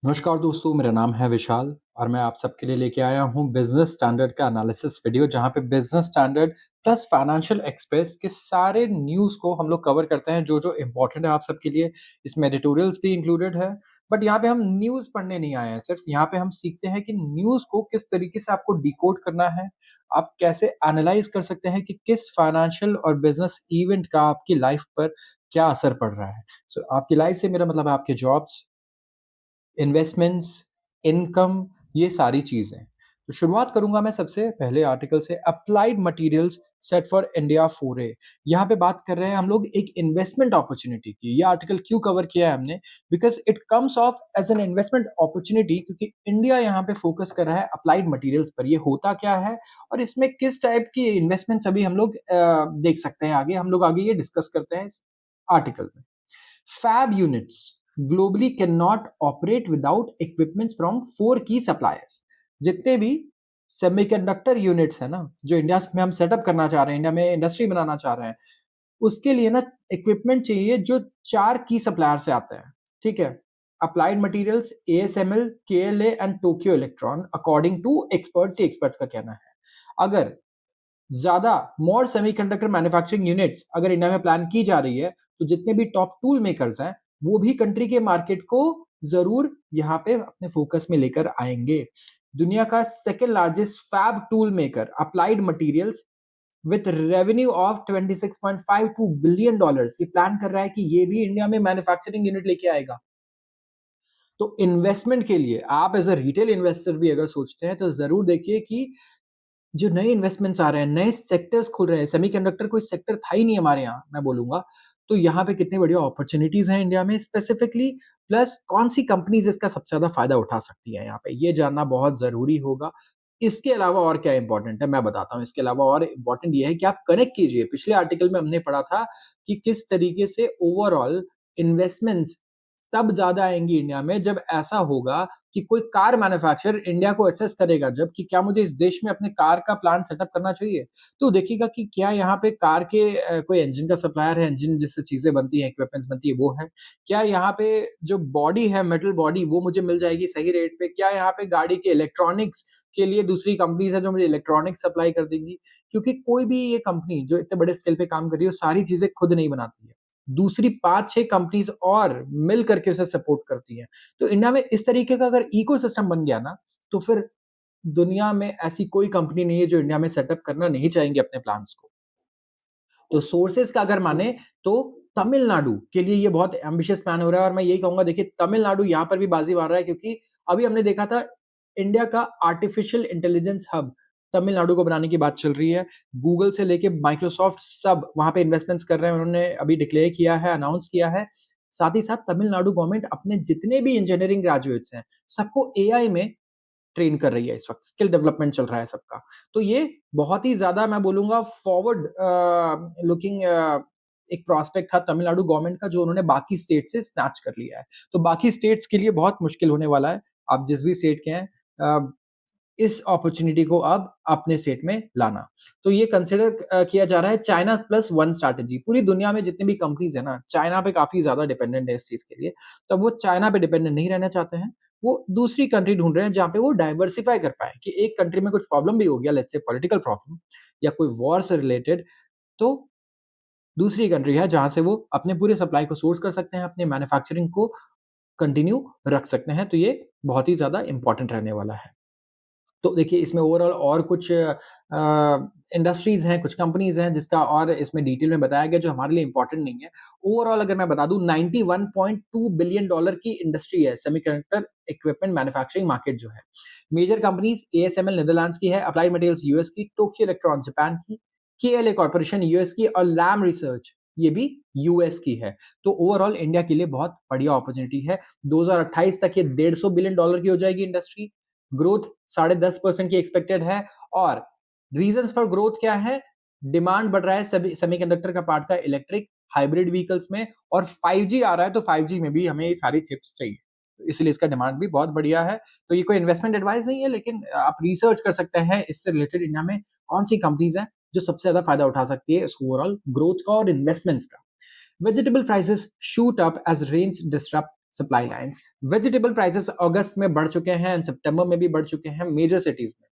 नमस्कार दोस्तों, मेरा नाम है विशाल और मैं आप सबके लिए लेके आया हूँ बिज़नेस स्टैंडर्ड का एनालिसिस वीडियो जहाँ पे business standard plus financial express के सारे न्यूज़ को हम लोग कवर करते हैं जो-जो इम्पोर्टेंट है आप सबके लिए। इसमें एडिटोरियल्स भी इंक्लूडेड है, बट यहाँ पे हम न्यूज़ पढ़ने नहीं आए हैं सिर्फ़, यहाँ पे हम सीखते हैं कि न्यूज़ को किस तरीके से आपको डिकोड करना है, आप कैसे एनालाइज़ कर सकते हैं कि किस फाइनेंशियल और बिज़नेस इवेंट का आपकी लाइफ़ पर क्या असर पड़ रहा है। सो आपकी लाइफ़ से मेरा मतलब है आपके जॉब्स, इन्वेस्टमेंट्स, इनकम, ये सारी चीज़ें। तो शुरुआत करूँगा मैं सबसे पहले आर्टिकल से, applied materials set for India फोरे। यहाँ पे बात कर रहे हैं हम लोग एक इन्वेस्टमेंट अपॉर्च्युनिटी की। ये आर्टिकल क्यों कवर किया है हमने? Because it comes of as an investment opportunity, क्योंकि इंडिया यहाँ पे फ़ोकस कर रहा है अप्लाइड मटीरियल्स पर। ये होता क्या है और इसमें किस टाइप की इन्वेस्टमेंट्स अभी हम लोग देख सकते हैं आगे। हम लोग आगे ये डिस्कस करते हैं इस आर्टिकल में। Fab units globally cannot operate without equipments from four key suppliers. जितने भी सेमीकंडक्टर यूनिट्स है ना, जो इंडिया में हम सेटअप करना चाह रहे हैं, इंडिया में इंडस्ट्री बनाना चाह रहे हैं, उसके लिए ना इक्विपमेंट चाहिए जो चार की सप्लायर से आते हैं। ठीक है? Applied Materials, ASML, KLA and Tokyo Electron, according to experts, ये एक्सपर्ट्स का कहना है। अगर ज़्यादा मोर सेमीकंडक्टर मैन्युफैक्चरिंग यूनिट्स अगर इंडिया में प्लान की जा रही है, तो जितने भी टॉप टूल मेकर्स हैं, वो भी कंट्री के मार्केट को ज़रूर यहाँ पे अपने फोकस में लेकर आएँगे। दुनिया का second largest fab tool maker Applied Materials with revenue of $26.52 billion ये प्लान कर रहा है कि ये भी इंडिया में मैन्युफैक्चरिंग यूनिट लेके आएगा। तो इन्वेस्टमेंट के लिए आप एज़ अ रिटेल इन्वेस्टर भी अगर सोचते हैं, तो ज़रूर देखिए कि जो नए इन्वेस्टमेंट्स आ रहे हैं, नए सेक्टर्स खुल रहे हैं, सेमीकंडक्टर कोई सेक्टर था ही नहीं हमारे यहाँ, मैं बोलूँगा। तो यहाँ पे कितनी बढ़िया अपॉर्च्युनिटीज़ हैं इंडिया में स्पेसिफिकली, प्लस कौन-सी कंपनीज़ इसका सबसे ज़्यादा फ़ायदा उठा सकती हैं यहाँ पे, ये जानना बहुत ज़रूरी होगा। इसके अलावा और क्या इम्पोर्टेंट है, मैं बताता हूँ। इसके अलावा और इम्पोर्टेंट ये है कि आप कनेक्ट कीजिए। पिछले आर्टिकल में हमने पढ़ा था कि किस तरीके से ओवरऑल इन्वेस्टमेंट्स तब ज़्यादा आएँगी इंडिया में जब ऐसा होगा कि कोई कार मैन्युफैक्चरर इंडिया को असेस करेगा जब कि क्या मुझे इस देश में अपने कार का प्लांट सेटअप करना चाहिए? तो देखिएगा कि क्या यहाँ पे कार के कोई इंजन का सप्लायर है, इंजन जिससे चीज़ें बनती हैं, इक्विपमेंट्स बनती है वो है? क्या यहाँ पे जो बॉडी है, मेटल बॉडी वो मुझे मिल जाएगी सही रेट पे? क्या यहाँ पे गाड़ी के इलेक्ट्रॉनिक्स के लिए दूसरी कंपनीज़ हैं जो मुझे इलेक्ट्रॉनिक्स सप्लाई कर देंगी? क्योंकि कोई भी ये कंपनी जो इतने बड़े स्केल पे काम कर रही है, वो सारी चीज़ें खुद नहीं बनाती है। दूसरी 5-6 कंपनीज़ और मिल करके उसे सपोर्ट करती हैं। तो इंडिया में इस तरीके का अगर इकोसिस्टम बन गया ना, तो फिर दुनिया में ऐसी कोई कंपनी नहीं है जो इंडिया में सेटअप करना नहीं चाहेंगे अपने प्लांट्स को। तो सोर्सेज़ का अगर माने तो तमिलनाडु के लिए ये बहुत एम्बिशियस प्लान हो रहा है और मैं यही कहूँगा, देखिए तमिलनाडु यहाँ पर भी बाज़ी मार रहा है, क्योंकि अभी हमने देखा था इंडिया का आर्टिफिशियल इंटेलिजेंस हब तमिलनाडु को बनाने की बात चल रही है। गूगल से लेके माइक्रोसॉफ्ट सब वहाँ पे इन्वेस्टमेंट्स कर रहे हैं, उन्होंने अभी डिक्लेयर किया है, अनाउंस किया है। साथ ही साथ तमिलनाडु गवर्नमेंट अपने जितने भी इंजीनियरिंग ग्रेजुएट्स हैं, सबको एआई में ट्रेन कर रही है इस वक़्त, स्किल डेवलपमेंट चल रहा है सबका। तो ये बहुत ही ज़्यादा मैं बोलूँगा फॉरवर्ड लुकिंग एक प्रॉस्पेक्ट था तमिलनाडु गवर्नमेंट का, जो उन्होंने बाकी स्टेट से स्नैच कर लिया है। तो बाकी स्टेट्स के लिए बहुत मुश्किल होने वाला है, आप जिस भी स्टेट के हैं अ, इस अपॉर्च्युनिटी को अब अपने स्टेट में लाना। तो ये कंसिडर किया जा रहा है चाइना प्लस वन स्ट्रैटेजी। पूरी दुनिया में जितनी भी कंपनीज़ हैं ना, चाइना पे काफ़ी ज़्यादा डिपेंडेंट है इस चीज़ के लिए। तो वो चाइना पे डिपेंडेंट नहीं रहना चाहते हैं। वो दूसरी कंट्री ढूँढ रहे हैं जहाँ पे वो डाइवर्सिफ़ाई कर पाएँ कि एक कंट्री में कुछ प्रॉब्लम भी हो गया, लेट्स से पॉलिटिकल प्रॉब्लम या कोई वॉर से रिलेटेड, तो दूसरी कंट्री है जहाँ से वो अपने पूरे सप्लाई को सोर्स कर सकते हैं, अपने मैन्युफैक्चरिंग को कंटिन्यू रख सकते हैं। तो ये बहुत ही ज़्यादा इम्पोर्टेंट रहने वाला है। तो देखिए इसमें ओवरऑल और कुछ इंडस्ट्रीज़ हैं, कुछ कंपनीज़ हैं जिसका और इसमें डिटेल में बताया गया जो हमारे लिए इम्पोर्टेंट नहीं है। ओवरऑल अगर मैं बता दूँ, $91.2 बिलियन की इंडस्ट्री है सेमीकंडक्टर इक्विपमेंट मैन्युफैक्चरिंग मार्केट जो है। मेजर कंपनीज़ एएसएमएल नीदरलैंड्स की है, अप्लाइड मटेरियल्स यूएस की, टोक्यो इलेक्ट्रॉन जापान की, केएलए कॉर्पोरेशन यूएस की और लैम रिसर्च ये भी यूएस की है। तो ओवरऑल इंडिया के लिए बहुत बढ़िया अपॉर्च्युनिटी है। 2028 तक ये $150 बिलियन की हो जाएगी इंडस्ट्री। ग्रोथ 10.5% की एक्सपेक्टेड है और रीजंस फॉर ग्रोथ क्या है? डिमांड बढ़ रहा है सभी सेमीकंडक्टर का पार्ट का इलेक्ट्रिक, हाइब्रिड व्हीकल्स में, और 5G आ रहा है, तो 5G में भी हमें ये सारी चिप्स चाहिए। तो इसलिए इसका डिमांड भी बहुत बढ़िया है। तो ये कोई इन्वेस्टमेंट एडवाइस नहीं है, लेकिन आप रिसर्च कर सकते हैं इससे रिलेटेड इंडिया में कौन-सी कंपनीज़ हैं जो सबसे ज़्यादा फायदा उठा सकती है इस ओवरऑल ग्रोथ का और इन्वेस्टमेंट्स का। Vegetable prices shoot up as rains disrupt supply lines. Vegetable prices अगस्त में बढ़ चुके हैं एंड सितंबर में भी बढ़ चुके हैं मेजर सिटीज़ में।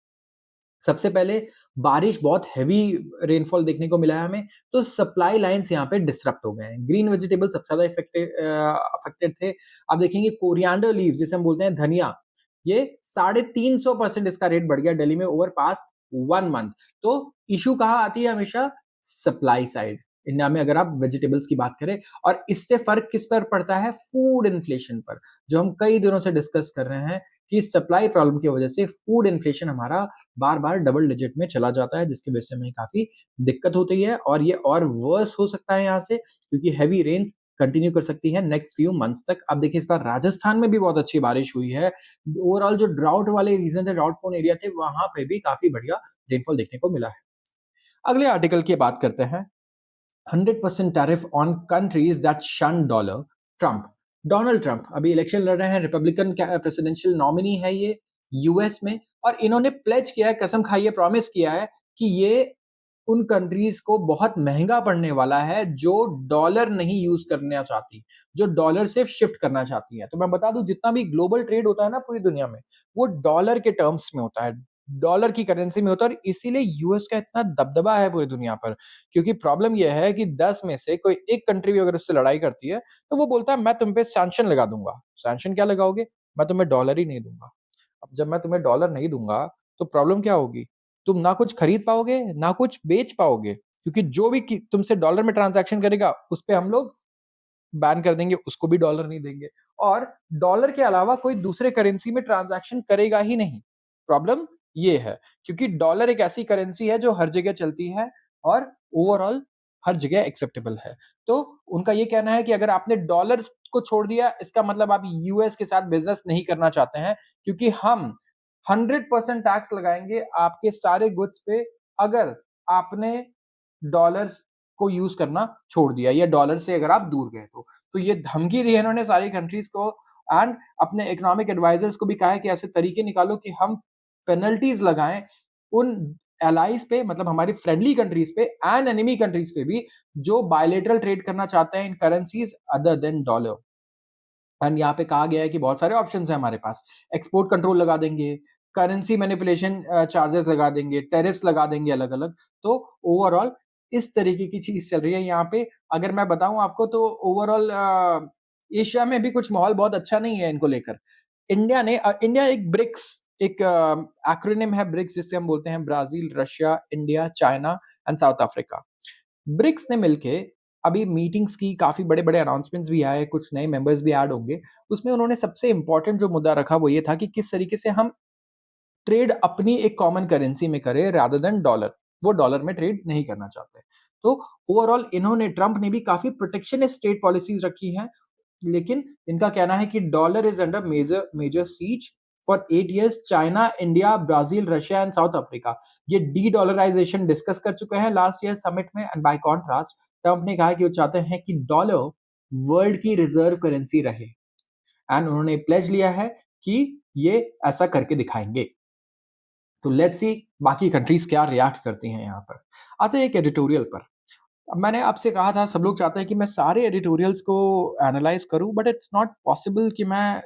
सबसे पहले बारिश बहुत हेवी रेनफॉल देखने को मिला है हमें, तो सप्लाई लाइन्स यहाँ पे डिसरप्ट हो गए हैं। ग्रीन वेजिटेबल सबसे ज़्यादा अफेक्टेड थे। आप देखेंगे कोरिएंडर लीव्स जिसे हम बोलते हैं धनिया, ये 350% इसका रेट बढ़ गया दिल्ली में ओवर पास्ट 1 मंथ। तो इश्यू कहाँ आती है हमेशा? Supply side. इंडिया में अगर आप वेजिटेबल्स की बात करें और इससे फ़र्क किस पर पड़ता है? फूड इन्फ्लेशन पर, जो हम कई दिनों से डिस्कस कर रहे हैं कि सप्लाई प्रॉब्लम की वजह से फूड इन्फ्लेशन हमारा बार-बार डबल डिजिट में चला जाता है, जिसकी वजह से हमें काफ़ी दिक्कत होती है और ये और वर्स हो सकता है यहाँ से क्योंकि हेवी रेन्स कंटिन्यू कर सकती है नेक्स्ट फ्यू मंथ्स तक। अब देखिए इस बार राजस्थान में भी बहुत अच्छी बारिश हुई है। ओवरऑल जो ड्राउट वाले रीजन थे, ड्राउट प्रोन एरिया थे, वहाँ पे भी काफ़ी बढ़िया रेनफॉल देखने को मिला है। अगले आर्टिकल की बात करते हैं। 100% टैरिफ ऑन कंट्रीज दैट शन डॉलर। ट्रंप, डोनाल्ड ट्रंप अभी इलेक्शन लड़ रहे हैं, रिपब्लिकन प्रेसिडेंशियल नॉमिनी है ये यूएस में, और इन्होंने प्लेज किया है, कसम खाई है, प्रॉमिस किया है कि ये उन कंट्रीज को बहुत महंगा पड़ने वाला है जो डॉलर नहीं यूज करना चाहती, जो डॉलर से शिफ्ट करना चाहती है। तो मैं बता दूं जितना भी ग्लोबल ट्रेड होता है ना पूरी दुनिया में, वो डॉलर के टर्म्स में होता है, डॉलर की करेंसी में होता है, और इसीलिए यूएस का इतना दबदबा है पूरी दुनिया पर। क्योंकि प्रॉब्लम यह है कि 10 में से कोई एक कंट्री भी अगर उससे लड़ाई करती है, तो वो बोलता है मैं तुम पे सैंक्शन लगा दूंगा। सैंक्शन क्या लगाओगे? मैं तुम्हें डॉलर ही नहीं दूंगा। अब जब मैं तुम्हें डॉलर नहीं दूंगा, तो प्रॉब्लम क्या होगी? तुम ना कुछ खरीद पाओगे, ना कुछ बेच पाओगे, क्योंकि जो भी तुमसे डॉलर में ट्रांजैक्शन करेगा, उस पे हम लोग बैन कर देंगे, उसको भी डॉलर नहीं देंगे, और डॉलर के अलावा कोई दूसरे करेंसी में ट्रांजैक्शन करेगा ही नहीं। प्रॉब्लम ये है, क्योंकि डॉलर एक ऐसी करेंसी है जो हर जगह चलती है और ओवरऑल हर जगह एक्सेप्टेबल है। तो उनका ये कहना है कि अगर आपने डॉलर को छोड़ दिया, इसका मतलब आप यूएस के साथ बिजनेस नहीं करना चाहते हैं, क्योंकि हम 100% टैक्स लगाएंगे आपके सारे गुड्स पे अगर आपने डॉलर्स को यूज करना छोड़ दिया या डॉलर से अगर आप दूर गए तो। तो ये धमकी दी है इन्होंने सारी कंट्रीज को, एंड अपने इकोनॉमिक एडवाइजर्स को भी कहा है कि ऐसे तरीके निकालो कि हम पेनल्टीज लगाएं उन एलाइज पे, मतलब हमारी फ्रेंडली कंट्रीज पे एंड एनिमी कंट्रीज पे भी, जो बायलेटरल ट्रेड करना चाहते हैं in currencies other than dollar. And यहाँ पे कहा गया है कि बहुत सारे ऑप्शंस हैं हमारे पास। एक्सपोर्ट कंट्रोल लगा देंगे, करेंसी मैनिपुलेशन चार्जेस लगा देंगे, टैरिफ्स लगा देंगे अलग-अलग। तो ओवरऑल इस तरीके की चीज़ चल रही है यहाँ पे। अगर मैं बताऊँ आपको तो ओवरऑल एशिया में भी कुछ माहौल बहुत अच्छा नहीं है इनको लेकर। इंडिया एक ब्रिक्स, एक एक्रोनिम है ब्रिक्स, जिसे हम बोलते हैं Brazil, Russia, India, China and South Africa. BRICS ने मिलके अभी मीटिंग्स की, काफ़ी बड़े-बड़े अनाउंसमेंट्स भी आए, कुछ नए मेंबर्स भी ऐड होंगे। उसमें उन्होंने सबसे इम्पोर्टेंट जो मुद्दा रखा वो ये था कि किस तरीके से हम ट्रेड अपनी एक कॉमन करेंसी में करें रादर देन डॉलर। वो डॉलर में ट्रेड नहीं करना चाहते। तो ओवरऑल इन्होंने, ट्रंप ने भी काफ़ी प्रोटेक्शनिस्ट ट्रेड पॉलिसीज़ रखी हैं, लेकिन इनका कहना है कि dollar is under major major siege for 8 years. China, India, Brazil, Russia and South Africa ये डी-डॉलराइज़ेशन डिस्कस कर चुके हैं लास्ट ईयर समिट में, एंड बाय कॉन्ट्रास्ट ट्रंप ने कहा कि वो चाहते हैं कि डॉलर वर्ल्ड की रिजर्व करेंसी रहे, एंड उन्होंने प्लेज लिया है कि ये ऐसा करके दिखाएँगे। तो लेट्स सी बाकी कंट्रीज़ क्या रिएक्ट करती हैं यहाँ पर। आते हैं एक एडिटोरियल पर। अब मैंने आपसे कहा था सब लोग चाहते हैं कि मैं सारे एडिटोरियल्स को एनालाइज़ करूँ, बट इट्स नॉट पॉसिबल कि मैं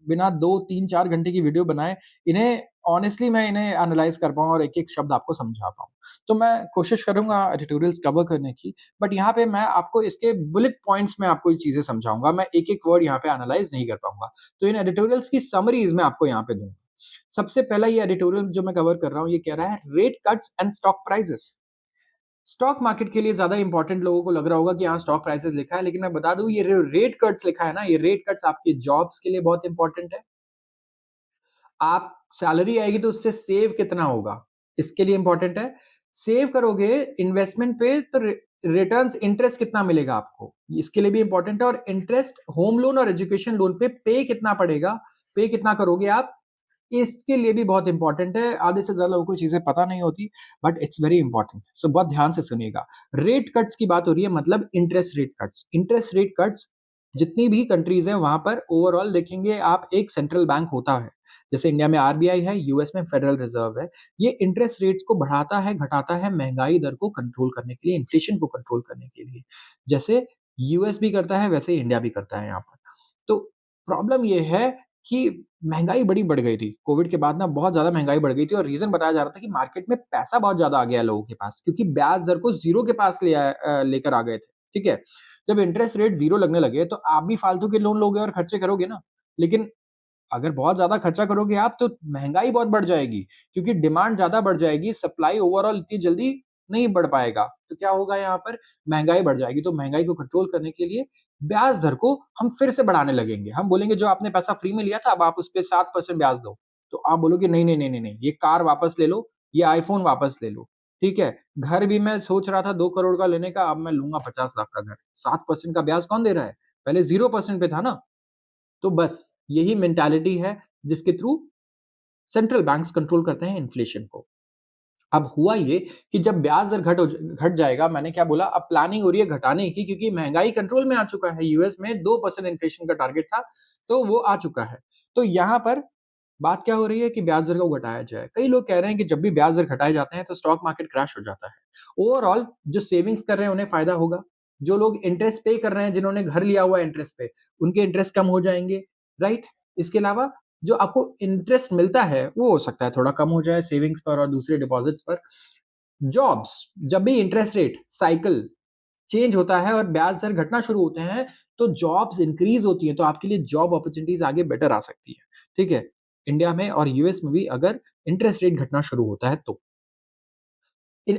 बिना 2, 3, 4 घंटे की वीडियो बनाए इन्हें ऑनेस्टली मैं इन्हें एनालाइज़ कर पाऊँ और एक-एक शब्द आपको समझा पाऊँ। तो मैं कोशिश करूँगा एडिटोरियल्स कवर करने की, बट यहाँ पे मैं आपको इसके बुलेट पॉइंट्स में आपको ये चीज़ें समझाऊँगा। मैं एक-एक वर्ड यहाँ पे एनालाइज़ नहीं कर पाऊँगा। तो इन एडिटोरियल्स की समरीज़ मैं आपको यहाँ पे दूँगा। सबसे पहला ये एडिटोरियल जो मैं कवर कर रहा हूँ, ये कह रहा है rate cuts and stock prices. Stock market के लिए ज़्यादा इंपॉर्टेंट लोगों को लग रहा होगा कि यहाँ स्टॉक प्राइसेस लिखा है, लेकिन मैं बता दूँ ये रेट कट्स लिखा है ना, ये रेट कट्स आपके जॉब्स के लिए बहुत इंपॉर्टेंट है। आप सैलरी आएगी तो उससे सेव कितना होगा, इसके लिए इंपॉर्टेंट है। सेव करोगे इन्वेस्टमेंट पे तो रिटर्न्स इंटरेस्ट कितना मिलेगा आपको, इसके लिए भी इंपॉर्टेंट है। और इंटरेस्ट होम लोन और एजुकेशन लोन पे कितना पड़ेगा, पे कितना करोगे आप, इसके लिए भी बहुत इंपॉर्टेंट है। आधे से ज़्यादा लोगों को चीज़ें पता नहीं होती, बट इट्स वेरी इंपॉर्टेंट। सो बहुत ध्यान से सुनिएगा। रेट कट्स की बात हो रही है, मतलब interest rate cuts. Interest rate cuts जितनी भी कंट्रीज़ हैं वहाँ पर ओवरऑल देखेंगे आप, एक सेंट्रल बैंक होता है। जैसे इंडिया में आरबीआई है, यूएस में फेडरल रिजर्व है। ये इंटरेस्ट रेट्स को बढ़ाता है, घटाता है महँगाई दर को कंट्रोल करने के लिए, इन्फ्लेशन को कंट्रोल करने के लिए। जैसे यूएस भी करता है, वैसे ही इंडिया भी करता है यहाँ पर। तो प्रॉब्लम ये है कि महँगाई बड़ी बढ़ गई थी। कोविड के बाद ना बहुत ज़्यादा महँगाई बढ़ गई थी और रीज़न बताया जा रहा था कि मार्केट में पैसा बहुत ज़्यादा आ गया है लोगों के पास क्योंकि ब्याज दर को ज़ीरो के पास लेकर आ गए थे, ठीक है? जब इंटरेस्ट रेट ज़ीरो लगने लगे तो आप भी फालतू के लोन लोगे और खर्चे करोगे ना। लेकिन अगर बहुत ज़्यादा खर्चा करोगे आप तो महँगाई बहुत बढ़ जाएगी, क्योंकि डिमांड ज़्यादा बढ़ जाएगी, सप्लाई ओवरऑल इतनी जल्दी नहीं बढ़ पाएगा। तो क्या होगा यहाँ पर महँगाई बढ़ जाएगी, तो महँगाई को कंट्रोल करने के लिए ब्याज दर को हम फिर से बढ़ाने लगेंगे। हम बोलेंगे जो आपने पैसा फ्री में लिया था अब आप उसपे 7% ब्याज दो। तो आप बोलोगे नहीं, नहीं, नहीं, नहीं, नहीं, ये कार वापस ले लो, ये आईफ़ोन वापस ले लो, ठीक है? घर भी मैं सोच रहा था 2 करोड़ का लेने का, अब मैं लूँगा 50 लाख का घर। 7% का ब्याज कौन दे रहा है? पहले 0% पे था ना। तो बस यही मेंटालिटी है जिसके थ्रू सेंट्रल बैंक्स कंट्रोल करते हैं इन्फ्लेशन को। अब हुआ ये कि जब ब्याज दर घट जाएगा, मैंने क्या बोला, अब प्लानिंग हो रही है घटाने की क्योंकि महँगाई कंट्रोल में आ चुका है। यूएस में 2% इन्फ्लेशन का टारगेट था, तो वो आ चुका है। तो यहाँ पर बात क्या हो रही है कि ब्याज दर को घटाया जाए। कई लोग कह रहे हैं कि जब भी ब्याज दर घटाए जाते हैं तो स्टॉक मार्केट क्रैश हो जाता है। ओवरऑल जो सेविंग्स कर रहे हैं उन्हें फ़ायदा होगा। जो लोग इंटरेस्ट पे कर रहे हैं, जिन्होंने घर लिया हुआ है इंटरेस्ट पे, उनके इंटरेस्ट कम हो जाएँगे, राइट? इसके अलावा जो आपको इंटरेस्ट मिलता है, वो हो सकता है थोड़ा कम हो जाए सेविंग्स पर और दूसरे डिपॉज़िट्स पर। जॉब्स, जब भी इंटरेस्ट रेट साइकिल चेंज होता है और ब्याज दर घटना शुरू होते हैं, तो जॉब्स इंक्रीज़ होती हैं, तो आपके लिए जॉब अपॉर्च्युनिटीज़ आगे बेटर आ सकती है, ठीक है? इंडिया में और यूएस में भी अगर इंटरेस्ट रेट घटना शुरू होता है तो।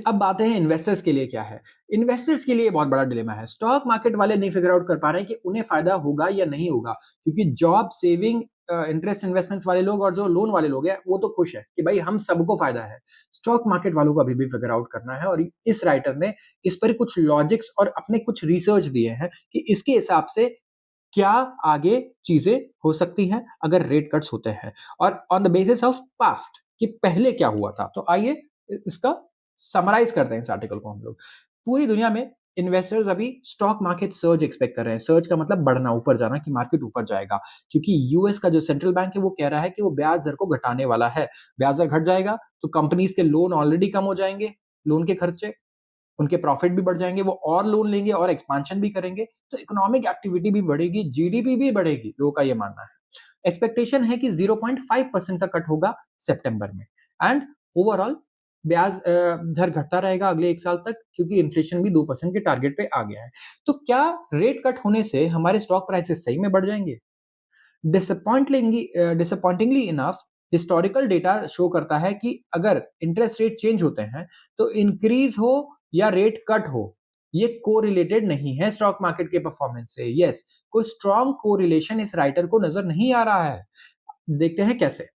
अब आते हैं इन्वेस्टर्स के लिए क्या है? इन्वेस्टर्स के लिए बहुत बड़ा डिलेमा है। स्टॉक मार्केट वाले नहीं फिगर आउट कर पा रहे हैं कि उन्हें फ़ायदा होगा या नहीं होगा, क्योंकि जॉब सेविंग इंटरेस्ट इन्वेस्टमेंट्स वाले लोग और जो लोन वाले लोग हैं, वो तो खुश हैं कि भाई हम सबको फ़ायदा है। स्टॉक मार्केट वालों को अभी भी फिगर आउट करना है और इस राइटर ने इस पर कुछ लॉजिक्स और अपने कुछ रिसर्च दिए हैं कि इसके हिसाब से क्या आगे चीज़ें हो सकती हैं अगर रेट कट्स होते हैं और on the basis of past कि पहले क्या हुआ था। तो आइए इसका समराइज़ करते हैं इस आर्टिकल को हम लोग। पूरी दुनिया में इन्वेस्टर्स अभी स्टॉक मार्केट सर्ज एक्सपेक्ट कर रहे हैं। सर्ज का मतलब बढ़ना, ऊपर जाना कि मार्केट ऊपर जाएगा क्योंकि यूएस का जो सेंट्रल बैंक है वो कह रहा है कि वो ब्याज दर को घटाने वाला है। ब्याज दर घट जाएगा तो कंपनीज़ के लोन ऑलरेडी कम हो जाएँगे, लोन के खर्चे उनके प्रॉफिट भी बढ़ जाएँगे, वो और लोन लेंगे और एक्सपेंशन भी करेंगे, तो इकोनॉमिक एक्टिविटी भी बढ़ेगी, जीडीपी भी बढ़ेगी, लोगों का ये मानना है। एक्सपेक्टेशन है कि 0.5% का कट होगा सितंबर में एंड ओवरऑल ब्याज दर घटता रहेगा अगले 1 साल तक क्योंकि इन्फ्लेशन भी 2% के टारगेट पे आ गया है। तो क्या रेट कट होने से हमारे स्टॉक प्राइसेस सही में बढ़ जाएँगे? डिसअपॉइंटिंगली इनफ हिस्टोरिकल डेटा शो करता है कि अगर इंटरेस्ट रेट चेंज होते हैं तो इंक्रीज हो या रेट कट हो, ये कोरिलेटेड नहीं है स्टॉक मार्केट के परफॉर्मेंस से। यस, कोई स्ट्रॉन्ग कोरिलेशन इस राइटर को नजर नहीं आ रहा है। देखते हैं कैसे।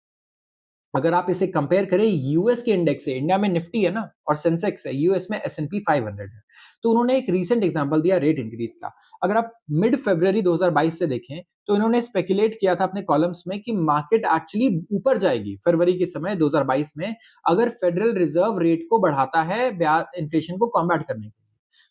अगर आप इसे कंपेयर करें यूएस के इंडेक्स से, इंडिया में निफ्टी है ना और सेंसेक्स है, यूएस में एस&पी 500 है। तो उन्होंने एक रीसेंट एग्जांपल दिया रेट इंक्रीज का। अगर आप मिड फरवरी 2022 से देखें तो इन्होंने स्पेकुलेट किया था अपने कॉलम्स में कि मार्केट एक्चुअली ऊपर जाएगी फरवरी के समय 2022 में अगर फेडरल रिजर्व रेट को बढ़ाता है ब्याज इन्फ्लेशन को कॉम्बैट करने के लिए।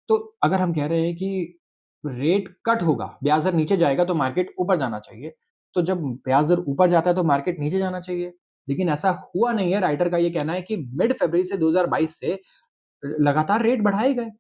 तो अगर हम कह रहे हैं कि रेट कट होगा, ब्याज दर नीचे जाएगा तो मार्केट ऊपर जाना चाहिए। तो जब ब्याज दर ऊपर जाता है तो मार्केट नीचे जाना चाहिए। लेकिन ऐसा हुआ नहीं है, राइटर का ये कहना है कि मिड फरवरी से 2022 से लगातार रेट बढ़ाए गए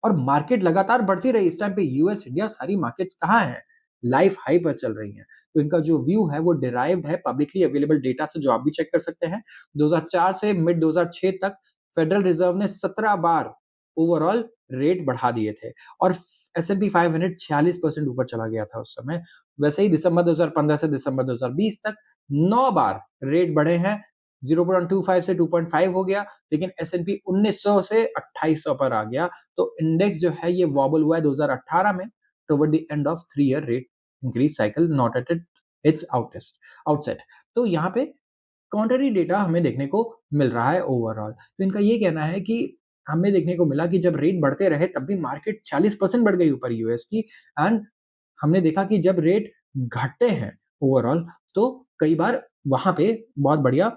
और मार्केट लगातार बढ़ती रही। इस टाइम पे यूएस, इंडिया सारी मार्केट्स कहाँ हैं? लाइफ हाई पर चल रही हैं। तो इनका जो व्यू है वो डिराइव्ड है पब्लिकली अवेलेबल डेटा से जो आप भी चेक कर सकते हैं। 2004 से मिड 2006 तक फेडरल रिजर्व ने 17 बार ओवरऑल रेट बढ़ा दिए थे और एस&पी 500 46% ऊपर चला गया था उस समय। वैसे ही दिसंबर 2015 से दिसंबर 2020 तक 9 बार रेट बढ़े हैं। 0.25 से 2.5 हो गया, लेकिन एस&पी 1900 से 2800 पर आ गया। तो इंडेक्स जो है ये वॉबल हुआ है 2018 में toward the end of 3 year rate increase cycle not at its outset. तो यहाँ पे कॉन्ट्ररी डेटा हमें देखने को मिल रहा है ओवरऑल। तो इनका ये कहना है कि हमें देखने को मिला कि जब रेट बढ़ते रहे तब भी मार्केट 40% बढ़ गई ऊपर यूएस की एंड हमने देखा कि जब रेट घटते हैं ओवरऑल तो कई बार वहाँ पे बहुत बढ़िया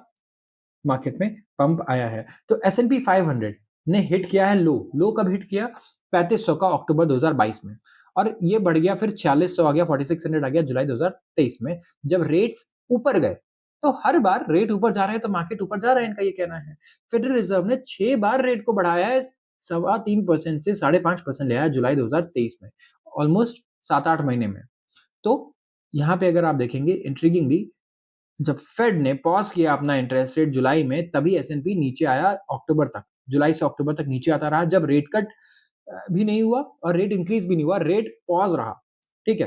मार्केट में पंप आया है। तो एस&पी 500 ने हिट किया है लो। लो कब हिट किया? 3500 का अक्टूबर 2022 में और ये बढ़ गया फिर 4600 आ गया, 4600 आ गया जुलाई 2023 में जब रेट्स ऊपर गए। तो हर बार रेट ऊपर जा रहे हैं तो मार्केट ऊपर जा रहा है, इनका ये कहना है। फेडरल रिजर्व ने 6 बार रेट को बढ़ाया है, 3.25% से 5.5% ले आया जुलाई 2023 में। ऑलमोस्ट 7-8 महीने में। तो यहाँ पे अगर आप देखेंगे इंट्रिगिंगली जब फेड ने पॉज़ किया अपना इंटरेस्ट रेट जुलाई में, तभी एस&पी नीचे आया अक्टूबर तक। जुलाई से अक्टूबर तक नीचे आता रहा, जब रेट कट भी नहीं हुआ और रेट इंक्रीज़ भी नहीं हुआ, रेट पॉज़ रहा, ठीक है?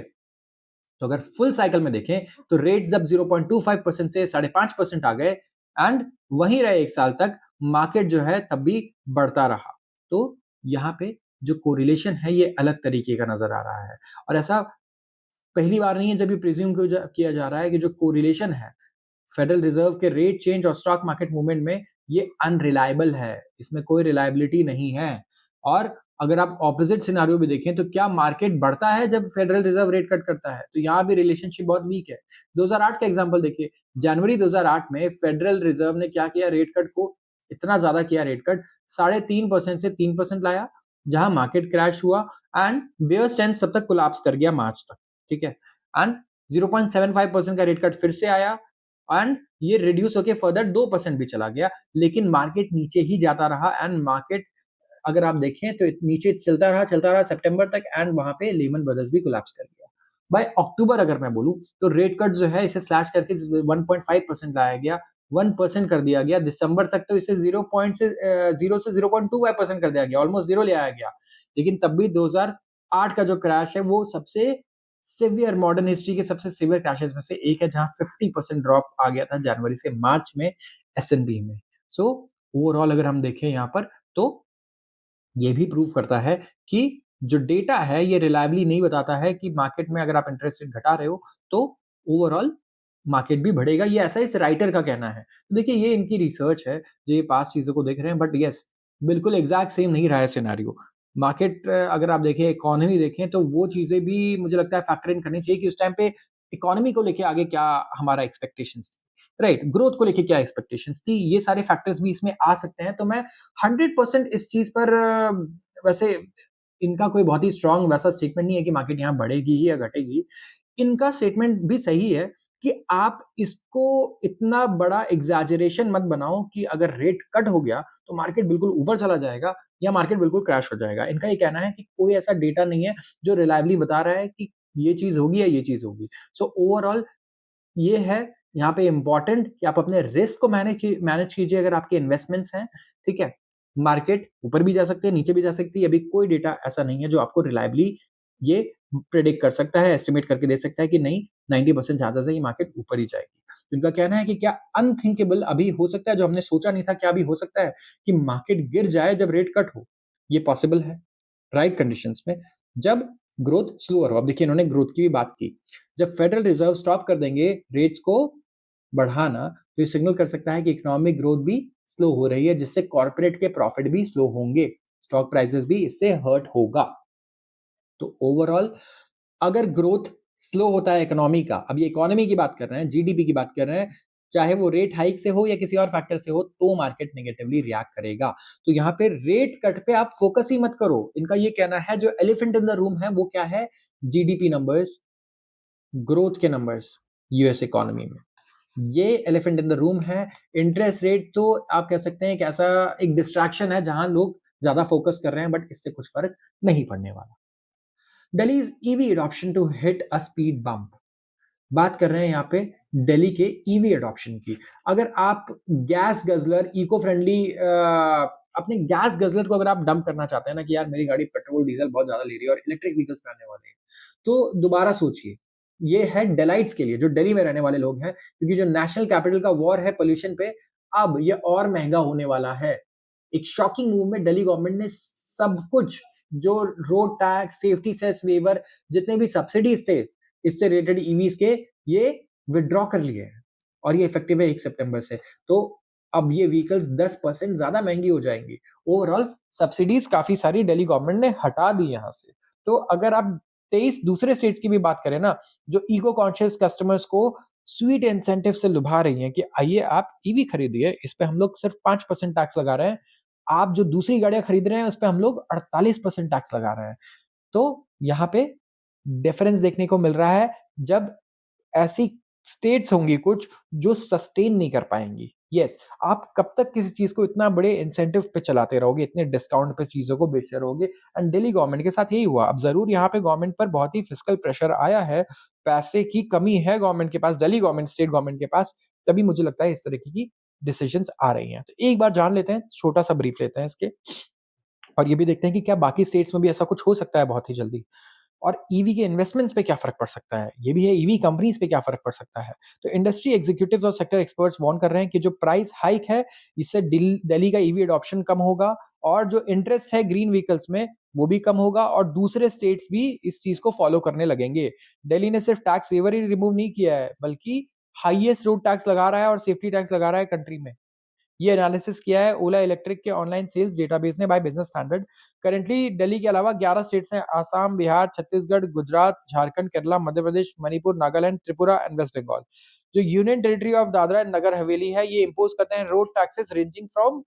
तो अगर फुल साइकिल में देखें, तो रेट जब 0.25% से 5.5% आ गए एंड वहीं रहे 1 साल तक, मार्केट जो है तब भी बढ़ता रहा। तो यहाँ पे जो कोरिलेशन है, ये अलग तरीके का नज़र आ रहा है और ऐसा पहली बार नहीं है जब ये प्रिज़्यूम किया जा रहा है कि जो कोरिलेशन है फेडरल रिजर्व के रेट चेंज और स्टॉक मार्केट मूवमेंट में ये अनरिलायबल है, इसमें कोई रिलायबिलिटी नहीं है। और अगर आप ऑपोजिट सिनेरियो भी देखें तो क्या मार्केट बढ़ता है जब फेडरल रिजर्व रेट कट करता है? तो यहाँ भी रिलेशनशिप बहुत वीक है। 2008 का एग्जांपल देखिए, जनवरी 2008 में फेडरल रिजर्व ने क्या किया रेट कट को इतना ज़्यादा किया रेट कट 3.5% से 3% लाया, जहाँ मार्केट क्रैश हुआ एंड बेयर स्टैंड्स तब तक कोलैप्स कर गया मार्च तक, ठीक है? एंड 0.75% का रेट कट फिर से आया एंड ये रिड्यूस होके फर्दर 2% भी चला गया, लेकिन मार्केट नीचे ही जाता रहा एंड मार्केट अगर आप देखें तो नीचे चलता रहा सितंबर तक एंड वहाँ पे लेमन ब्रदर्स भी कोलैप्स कर गया। बाय अक्टूबर अगर मैं बोलूँ तो रेट कट जो है इसे स्लैश करके 1.5% लाया गया, 1% कर दिया गया, दिसंबर तक तो इसे 0 से 0.25% कर दिया गया, ऑलमोस्ट 0 ले आया गया। लेकिन तब भी 2008 का जो क्रैश है वो सबसे सिवियर मॉडर्न हिस्ट्री के सबसे सिवियर क्रैशेस में से एक है जहाँ 50% ड्रॉप आ गया था जनवरी से मार्च में एस&पी में। सो ओवरऑल अगर हम देखें यहाँ पर तो ये भी प्रूव करता है कि जो डेटा है ये रिलायबली नहीं बताता है कि मार्केट में अगर आप इंटरेस्ट रेट घटा रहे हो तो ओवरऑल मार्केट भी बढ़ेगा, ये ऐसा इस राइटर का कहना है। तो देखिए ये इनकी रिसर्च है जो ये पास्ट चीज़ों को देख रहे हैं बट येस बिल्कुल एग्ज़ैक्ट सेम नहीं रहा है सिनेरियो। मार्केट अगर आप देखें इकोनॉमी देखें तो वो चीज़ें भी मुझे लगता है फैक्टर इन करनी चाहिए कि उस टाइम पे इकोनॉमी को लेके आगे क्या हमारा एक्सपेक्टेशंस थी, राइट? ग्रोथ को लेके क्या एक्सपेक्टेशंस थी, ये सारे फैक्टर्स भी इसमें आ सकते हैं। तो मैं 100% इस चीज़ पर वैसे इनका कोई बहुत ही स्ट्रॉन्ग वैसा स्टेटमेंट नहीं है कि मार्केट यहाँ बढ़ेगी ही या घटेगी। इनका स्टेटमेंट भी सही है कि आप इसको इतना बड़ा एग्ज़ैजरेशन मत बनाओ कि अगर रेट कट हो गया, तो मार्केट बिल्कुल ऊपर चला जाएगा या मार्केट बिल्कुल क्रैश हो जाएगा। इनका ये कहना है कि कोई ऐसा डेटा नहीं है, जो रिलायबली बता रहा है कि ये चीज़ होगी या ये चीज़ होगी। सो ओवरऑल ये है यहाँ पे इम्पोर्टेंट कि आप अपने रिस्क को मैनेज कीजिए अगर आपके इन्वेस्टमेंट्स हैं, ठीक है? मार्केट ऊपर भी जा सकती है, नीचे भी जा सकती है, अभी कोई डेटा ऐसा नहीं है जो आपको रिलायबली ये प्रेडिक्ट कर सकता है, एस्टिमेट करके दे सकता है कि नहीं 90% चांसेस है ये मार्केट ऊपर ही जाएगी। उनका कहना है कि क्या अनथिंकेबल अभी हो सकता है जो हमने सोचा नहीं था, क्या अभी हो सकता है कि मार्केट गिर जाए जब रेट कट हो? ये पॉसिबल है, राइट कंडीशंस में। जब ग्रोथ स्लोअर हो, अब देखिए इन्होंने ग्रोथ की भी बात की। जब फेडरल रिजर्व स्टॉप कर देंगे रेट्स को बढ़ाना, तो ये सिग्नल कर सकता है कि इकोनॉमिक ग्रोथ भी स्लो हो रही है, जिससे कॉर्पोरेट के प्रॉफिट भी स्लो होंगे, स्टॉक प्राइसेस भी इससे हर्ट होगा। तो ओवरऑल अगर ग्रोथ स्लो होता है इकोनॉमी का, अब ये इकोनॉमी की बात कर रहे हैं, जीडीपी की बात कर रहे हैं, चाहे वो रेट हाइक से हो या किसी और फैक्टर से हो, तो मार्केट नेगेटिवली रिएक्ट करेगा। तो यहाँ पे रेट कट पे आप फोकस ही मत करो। इनका ये कहना है जो एलिफेंट इन द रूम है वो क्या है? जीडीपी नंबर्स, ग्रोथ के नंबर्स यूएस इकोनॉमी में। ये एलिफेंट इन द रूम है। इंटरेस्ट रेट तो आप कह सकते हैं एक ऐसा एक डिस्ट्रैक्शन है जहां लोग ज्यादा फोकस कर रहे हैं बट इससे कुछ फर्क नहीं पड़ने वाला। Delhi's EV adoption to hit a speed bump. बात कर रहे हैं यहाँ पे दिल्ली के ईवी एडॉप्शन की। अगर आप गैस गज़लर इको फ्रेंडली अपने गैस गज़लर को अगर आप डंप करना चाहते हैं ना कि यार मेरी गाड़ी पेट्रोल डीजल बहुत ज़्यादा ले रही है और इलेक्ट्रिक व्हीकल्स पे आने वाले हैं, तो दोबारा सोचिए। ये है डेलाइट्स के लिए जो दिल्ली में रहने वाले लोग हैं, क्योंकि जो नेशनल कैपिटल का वॉर है पॉल्यूशन पे, अब ये और महँगा होने वाला है। एक शॉकिंग मूव में दिल्ली गवर्नमेंट ने सब कुछ जो road tax, safety cess waiver जितने भी सब्सिडीज़ थे इससे रिलेटेड ईवीज़ के ये विथड्रॉ कर लिए हैं और ये इफेक्टिव है 1 सितंबर से। तो अब ये व्हीकल्स 10% ज़्यादा महँगी हो जाएँगी। ओवरऑल सब्सिडीज़ काफ़ी सारी दिल्ली गवर्नमेंट ने हटा दी यहाँ से। तो अगर आप 23 दूसरे स्टेट्स की भी बात करें ना, जो इको कॉन्शियस कस्टमर्स को स्वीट इंसेंटिव से लुभा रही हैं कि आइए आप ईवी खरीदिए, इस पे हम लोग सिर्फ 5% टैक्स लगा रहे हैं। आप जो दूसरी गाड़ियाँ खरीद रहे हैं, उस पे हम लोग 48% टैक्स लगा रहे हैं। तो यहाँ पे डिफरेंस देखने को मिल रहा है, जब ऐसी स्टेट्स होंगी कुछ जो सस्टेन नहीं कर पाएँगी। येस, आप कब तक किसी चीज़ को इतना बड़े इंसेंटिव पे चलाते रहोगे, इतने डिस्काउंट पे चीज़ों को बेचते रहोगे एंड दिल्ली गवर्नमेंट के साथ यही हुआ। अब ज़रूर यहाँ पे गवर्नमेंट पर बहुत ही फिस्कल प्रेशर आया है, पैसे की कमी है गवर्नमेंट के पास, दिल्ली गवर्नमेंट, स्टेट गवर्नमेंट के पास, तभी मुझे लगता है इस तरीके की डिसीजंस आ रही हैं। तो एक बार जान लेते हैं, छोटा-सा ब्रीफ लेते हैं इसके और ये भी देखते हैं कि क्या बाकी स्टेट्स में भी ऐसा कुछ हो सकता है बहुत ही जल्दी। और ईवी के इन्वेस्टमेंट्स पे क्या फ़र्क पड़ सकता है? ये भी है ईवी कंपनीज़ पे क्या फ़र्क पड़ सकता है? तो इंडस्ट्री एग्ज़ीक्यूटिव्स और सेक्टर एक्सपर्ट्स वार्न कर रहे हैं कि जो प्राइस हाइक है, इससे दिल्ली का ईवी एडॉप्शन कम होगा और जो इंटरेस्ट है ग्रीन व्हीकल्स में, वो भी कम होगा और दूसरे स्टेट्स भी इस चीज़ को फ़ॉलो करने लगेंगे। दिल्ली ने सिर्फ टैक्स वेवर ही रिमूव नहीं किया है, बल्कि हाईएस्ट रोड टैक्स लगा रहा है और सेफ्टी टैक्स लगा रहा है कंट्री में। ये एनालिसिस किया है ओला इलेक्ट्रिक के ऑनलाइन सेल्स डेटाबेस ने by Business Standard. Currently Delhi के अलावा 11 स्टेट्स हैं, आसाम, बिहार, छत्तीसगढ़, गुजरात, झारखंड, केरला, मध्य प्रदेश, मणिपुर, नागालैंड, त्रिपुरा एंड वेस्ट बंगाल। जो union territory of Dadra and Nagar Haveli है, ये इम्पोज करते हैं road taxes ranging from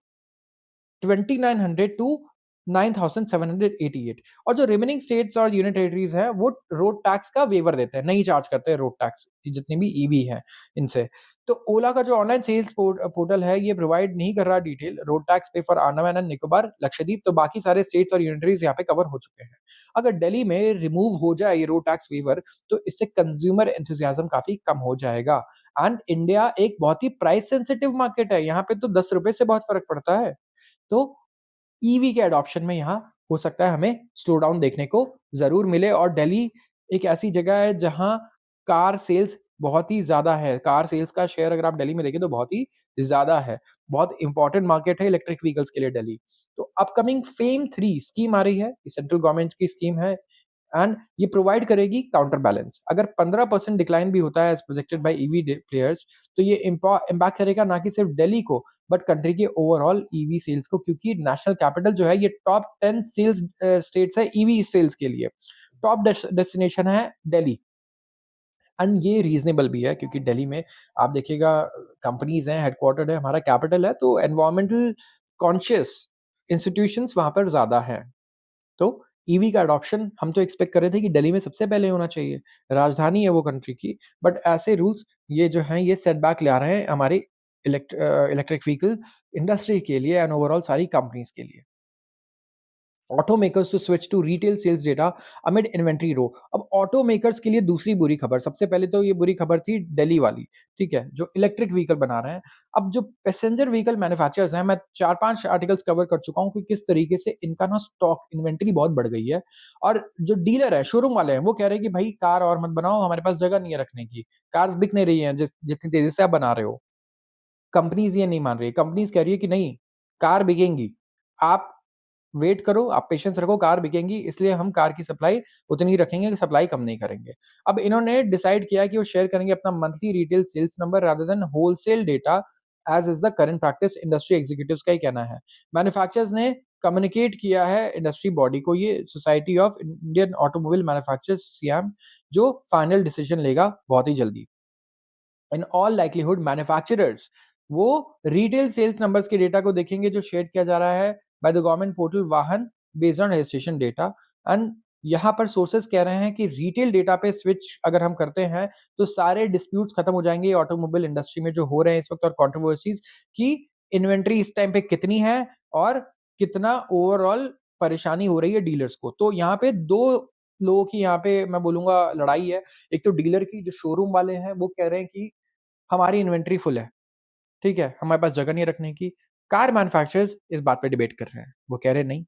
2900 to 9788। और जो रिमेनिंग स्टेट्स और यूनियन टेरिटरीज हैं वो रोड टैक्स का वेवर देते हैं, नहीं चार्ज करते हैं रोड टैक्स, जितने भी ईवी हैं इनसे। तो ओला का जो ऑनलाइन सेल्स पोर्टल है ये प्रोवाइड नहीं कर रहा डिटेल रोड टैक्स पे फॉर अंडमान एंड निकोबार, लक्षद्वीप, तो बाकी सारे स्टेट्स और यूनियन टेरिटरीज यहाँ पे कवर हो चुके हैं। अगर दिल्ली में रिमूव हो जाए ये रोड टैक्स वेवर, तो इससे कंज्यूमर एंथुसियाज्म काफी कम हो जाएगा। एंड इंडिया एक बहुत ही प्राइस सेंसिटिव मार्केट है, यहाँ पे तो 10 रुपए से बहुत फर्क पड़ता है। तो ईवी के एडॉप्शन में यहाँ हो सकता है हमें स्लो डाउन देखने को ज़रूर मिले और दिल्ली एक ऐसी जगह है जहाँ कार सेल्स बहुत ही ज़्यादा है। कार सेल्स का शेयर अगर आप दिल्ली में देखें तो बहुत ही ज़्यादा है। बहुत इम्पोर्टेंट मार्केट है इलेक्ट्रिक व्हीकल्स के लिए दिल्ली। तो अपकमिंग फेम 3 स्कीम आ रही है, ये सेंट्रल गवर्नमेंट की स्कीम है एंड ये प्रोवाइड करेगी काउंटर बैलेंस। अगर 15% डिक्लाइन भी होता है as projected by EV players, तो ये इम्पैक्ट करेगा ना कि सिर्फ दिल्ली को बट कंट्री के ओवरऑल ईवी सेल्स को, क्योंकि नेशनल कैपिटल जो है ये टॉप 10 सेल्स स्टेट्स है ईवी सेल्स के लिए। टॉप डेस्टिनेशन है दिल्ली एंड ये रीज़नेबल भी है क्योंकि दिल्ली में आप देखिएगा कंपनीज़ हैं, हेडक्वार्टर्ड है, हमारा कैपिटल है, तो एनवायरमेंटल कॉन्शियस इंस्टीट्यूशंस वहाँ पर ज़्यादा हैं। तो ईवी का अडॉप्शन हम तो एक्सपेक्ट कर रहे थे कि दिल्ली में सबसे पहले होना चाहिए, राजधानी है वो कंट्री की, बट ऐसे रूल्स ये जो हैं ये सेटबैक ला रहे हैं हमारी इलेक्ट्रिक व्हीकल इंडस्ट्री के लिए एंड ओवरऑल सारी कंपनीज़ के लिए। Automakers to switch to retail sales data amid inventory row. अब ऑटोमेकर्स के लिए दूसरी बुरी खबर, सबसे पहले तो ये बुरी खबर थी दिल्ली वाली, ठीक है, जो इलेक्ट्रिक व्हीकल बना रहे हैं। अब जो पैसेंजर व्हीकल मैन्युफैक्चरर्स हैं, मैं 4-5 आर्टिकल्स कवर कर चुका हूँ कि किस तरीके से इनका ना स्टॉक इन्वेंट्री बहुत बढ़ गई है। और जो डीलर है, शोरूम वाले हैं, वो कह रहे हैं कि भाई कार और मत बनाओ, हमारे पास जगह नहीं है रखने की। कार्स बिक नहीं रही हैं जितनी तेज़ी से आप बना रहे हो। कंपनीज़ ये नहीं मान रही है, कंपनीज़ कह रही है कि नहीं, कार बिकेंगी। आप वेट करो, आप पेशेंस रखो, कार बिकेंगी, इसलिए हम कार की सप्लाई उतनी ही रखेंगे, सप्लाई कम नहीं करेंगे। अब इन्होंने डिसाइड किया कि वो शेयर करेंगे अपना monthly retail sales number rather than wholesale data as is the current practice, industry executives का ही कहना है। मैन्युफैक्चरर्स ने कम्युनिकेट किया है इंडस्ट्री बॉडी को, ये society of Indian automobile manufacturers SIAM, जो फाइनल डिसीजन लेगा बहुत ही जल्दी। इन ऑल लाइक्लीहुड मैन्युफैक्चरर्स वो रिटेल सेल्स नंबर्स के डेटा को देखेंगे जो शेयर किया जा रहा है बाय द गवर्नमेंट पोर्टल वाहन based on registration data. And यहाँ पर सोर्सेस कह रहे हैं कि रिटेल डेटा पे स्विच अगर हम करते हैं तो सारे डिस्प्यूट्स खत्म हो जाएंगे ऑटोमोबाइल इंडस्ट्री में जो हो रहे हैं इस वक्त और कंट्रोवर्सीज की इन्वेंट्री इस टाइम पे कितनी है और कितना ओवरऑल परेशानी हो रही है डीलर्स को। तो यहाँ पे दो लोगों की यहाँ पे मैं बोलूंगा लड़ाई है। एक तो डीलर की, जो शोरूम वाले हैं, वो कह रहे हैं कि हमारी इन्वेंट्री फुल है, ठीक है? हमारे पास जगह नहीं है रखने की। कार मैन्युफैक्चरर्स इस बात पे डिबेट कर रहे हैं। वो कह रहे हैं नहीं,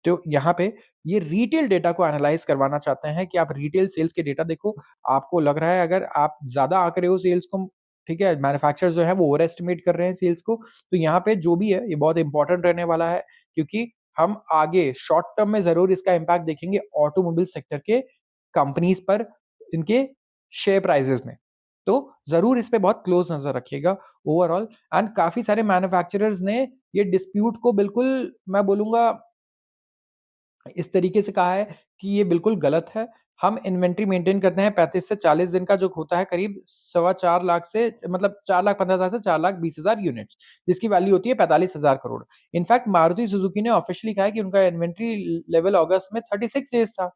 तो यहाँ पे ये रिटेल डेटा को एनालाइज़ करवाना चाहते हैं कि आप रिटेल सेल्स के डेटा देखो। आपको लग रहा है अगर आप ज़्यादा आँक रहे हो सेल्स को, ठीक है? मैन्युफैक्चरर्स जो हैं वो ओवर एस्टिमेट कर रहे हैं सेल्स को। तो यहाँ पे जो भी है ये बहुत इम्पोर्टेंट रहने वाला है, क्योंकि हम आगे शॉर्ट टर्म में ज़रूर इसका इम्पैक्ट देखेंगे ऑटोमोबाइल सेक्टर के कंपनीज़ पर, इनके शेयर प्राइसेज़ में। तो ज़रूर इस पे बहुत क्लोज़ नज़र रखिएगा ओवरऑल। एंड काफ़ी सारे मैन्युफैक्चरर्स ने ये डिस्प्यूट को बिल्कुल, मैं बोलूँगा, इस तरीके से कहा है कि ये बिल्कुल गलत है। हम इन्वेंट्री मेंटेन करते हैं 35 से 40 दिन का, जो होता है करीब सवा 4 लाख से, मतलब 4,15,000 से 4,20,000 यूनिट्स, जिसकी वैल्यू होती है 45,000 करोड़। इनफैक्ट मारुति सुजुकी ने ऑफिशियली कहा है कि उनका इन्वेंट्री लेवल अगस्त में 36 डेज़ था,